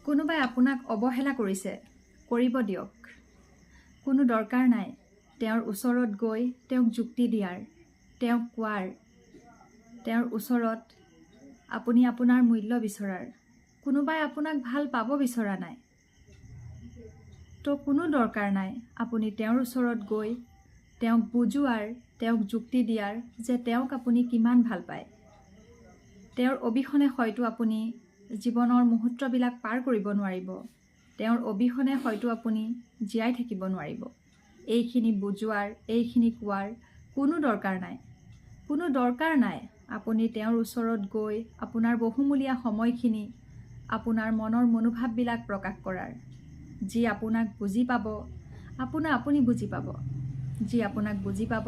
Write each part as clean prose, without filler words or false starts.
কোনোবাই আপোনাক অৱহেলা কৰিছে, কৰিব দিয়ক। কোনো দৰকাৰ নাই তেওঁৰ ওচৰত গৈ তেওঁক যুক্তি দিয়াৰ, তেওঁক কোৱাৰ, তেওঁৰ ওচৰত আপুনি আপোনাৰ মূল্য বিচৰাৰ। কোনোবাই আপোনাক ভাল পাব বিচৰা নাই, তো কোনো দৰকাৰ নাই আপুনি তেওঁৰ ওচৰত গৈ তেওঁক বুজোৱাৰ, তেওঁক যুক্তি দিয়াৰ যে তেওঁক আপুনি কিমান ভাল পায়। তেওঁৰ অবিহনে হয়তো আপুনি জীৱনৰ মুহূৰ্তবিলাক পাৰ কৰিব নোৱাৰিব। তেওঁৰ অবিহনে হয়তো আপুনি জীয়াই থাকিব নোৱাৰিব। এইখিনি বুজোৱাৰ, এইখিনি কোৱাৰ কোনো দৰকাৰ নাই। কোনো দৰকাৰ নাই আপুনি তেওঁৰ ওচৰত গৈ আপোনাৰ বহুমূলীয়া সময়খিনি আপোনাৰ মনৰ মনোভাৱবিলাক প্ৰকাশ কৰাৰ। যি আপোনাক বুজি পাব, আপুনি বুজি পাব। যি আপোনাক বুজি পাব,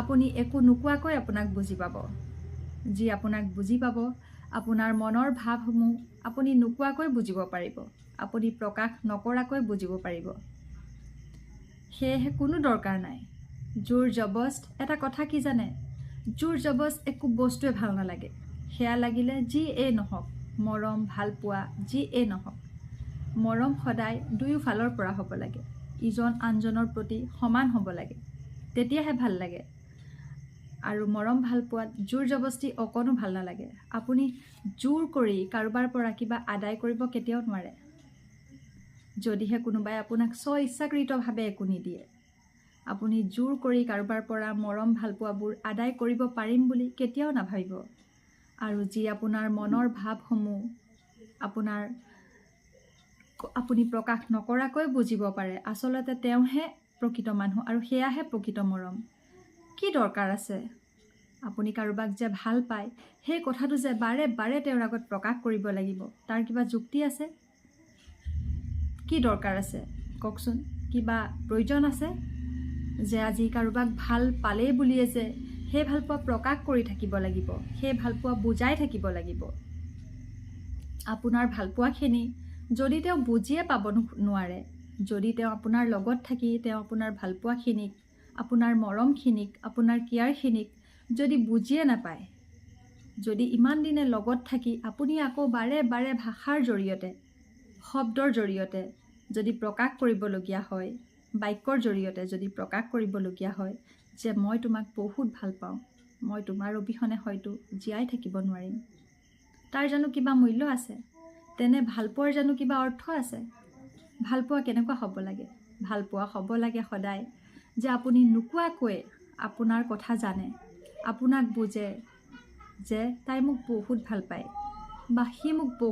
আপুনি একো নোকোৱাকৈ আপোনাক বুজি পাব। যি আপোনাক বুজি পাব, আপোনাৰ মনৰ ভাৱসমূহ আপুনি নোকোৱাকৈ বুজিব পাৰিব। আপুনি প্ৰকাশ নকৰাকৈ বুজিব পাৰিব। সেয়েহে কোনো দৰকাৰ নাই জোৰ জবস্ত। এটা কথা কি জানে, জোৰ জবস্ত একো বস্তুৱে ভাল নালাগে। সেয়া লাগিলে যিয়েই নহওক, মৰম ভাল পোৱা যিয়েই নহওক, মৰম সদায় দুয়োফালৰ পৰা হ'ব লাগে। ইজন আনজনৰ প্ৰতি সমান হ'ব লাগে, তেতিয়াহে ভাল লাগে। আৰু মৰম ভাল পোৱাত জোৰ জবস্তি অকণো ভাল নালাগে। আপুনি জোৰ কৰি কাৰোবাৰ পৰা কিবা আদায় কৰিব কেতিয়াও নোৱাৰে, যদিহে কোনোবাই আপোনাক স্ব-ইচ্ছাকৃতভাৱে একো নিদিয়ে। আপুনি জোৰ কৰি কাৰোবাৰ পৰা মৰম ভাল পোৱাবোৰ আদায় কৰিব পাৰিম বুলি কেতিয়াও নাভাবিব। আৰু যি আপোনাৰ মনৰ ভাৱসমূহ আপুনি প্ৰকাশ নকৰাকৈ বুজিব পাৰে, আচলতে তেওঁহে প্ৰকৃত মানুহ আৰু সেয়াহে প্ৰকৃত মৰম। কি দৰকাৰ আছে আপুনি কাৰোবাক যে ভাল পায় সেই কথাটো যে বাৰে বাৰে তেওঁৰ আগত প্ৰকাশ কৰিব লাগিব, তাৰ কিবা যুক্তি আছে? কি দৰকাৰ আছে কওকচোন? কিবা প্ৰয়োজন আছে যে আজি কাৰোবাক ভাল পালেই বুলিয়ে যে সেই ভালপোৱা প্ৰকাশ কৰি থাকিব লাগিব, সেই ভালপোৱা বুজাই থাকিব লাগিব? আপোনাৰ ভালপোৱাখিনি যদি তেওঁ বুজিয়ে পাব নোৱাৰে, যদি তেওঁ আপোনাৰ লগত থাকি তেওঁ আপোনাৰ ভালপোৱাখিনিক, আপোনাৰ মৰমখিনিক, আপোনাৰ কেয়াৰখিনিক যদি বুজিয়ে নাপায়, যদি ইমান দিনে লগত থাকি আপুনি আকৌ বাৰে বাৰে ভাষাৰ জৰিয়তে, শব্দৰ জৰিয়তে যদি প্ৰকাশ কৰিবলগীয়া হয়, বাক্যৰ জৰিয়তে যদি প্ৰকাশ কৰিবলগীয়া হয় যে মই তোমাক বহুত ভাল পাওঁ, মই তোমাৰ অবিহনে হয়তো জীয়াই থাকিব নোৱাৰিম, তাৰ জানো কিবা মূল্য আছে? তেনে ভালপোৱাৰ জানো কিবা অৰ্থ আছে? ভালপোৱা কেনেকুৱা হ'ব লাগে? ভালপোৱা হ'ব লাগে সদায় যে আপুনি নোকোৱাকৈ আপোনাৰ কথা জানে, আপোনাক বুজে যে তাই মোক বহুত ভাল পায় বা সি মোক বহুত